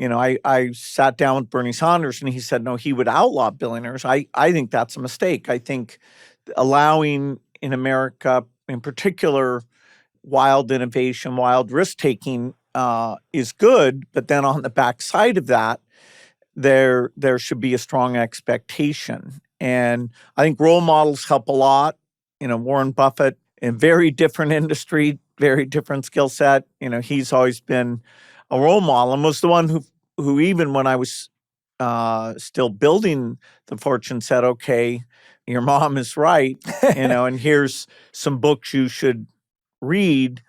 I sat down with Bernie Sanders and he said, no, he would outlaw billionaires. I think that's a mistake. I think allowing in America, in particular, wild innovation, wild risk taking is good. But then on the backside of that, there should be a strong expectation. And I think role models help a lot. Warren Buffett, in very different industry, very different skill set. He's always been a role model and was the one who even when I was still building the fortune said, okay, your mom is right, and here's some books you should read,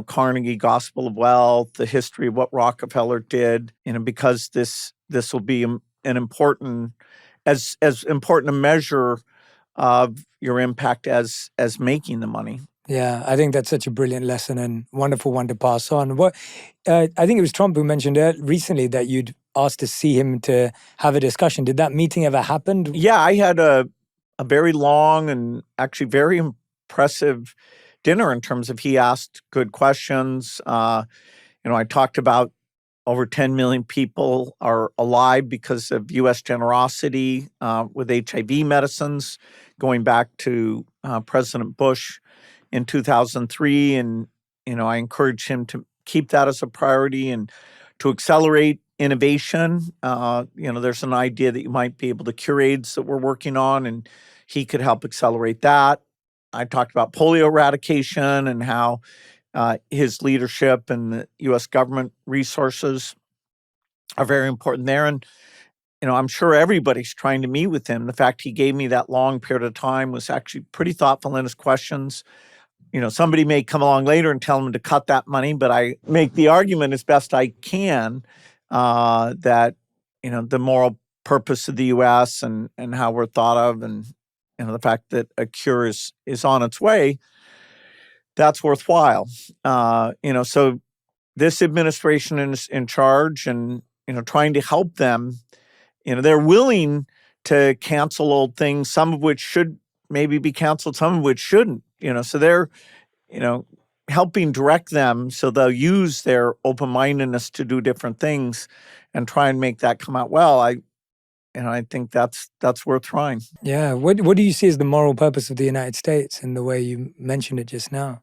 Carnegie, Gospel of Wealth, the history of what Rockefeller did, because this will be an important, as important a measure of your impact as making the money. Yeah, I think that's such a brilliant lesson and wonderful one to pass on. What I think it was Trump who mentioned recently that you'd asked to see him to have a discussion. Did that meeting ever happen? Yeah, I had a very long and actually very impressive dinner in terms of he asked good questions. I talked about over 10 million people are alive because of U.S. generosity with HIV medicines, going back to President Bush in 2003. And, I encouraged him to keep that as a priority and to accelerate innovation. There's an idea that you might be able to cure AIDS that we're working on, and he could help accelerate that. I talked about polio eradication and how his leadership and the U.S. government resources are very important there. And, I'm sure everybody's trying to meet with him. The fact he gave me that long period of time was actually pretty thoughtful in his questions. Somebody may come along later and tell him to cut that money, but I make the argument as best I can that, the moral purpose of the U.S. and how we're thought of and, the fact that a cure is on its way, that's worthwhile. So this administration is in charge and, trying to help them. They're willing to cancel old things, some of which should maybe be canceled, some of which shouldn't. So they're, helping direct them so they'll use their open-mindedness to do different things and try and make that come out well. I think that's worth trying. Yeah. What do you see as the moral purpose of the United States in the way you mentioned it just now?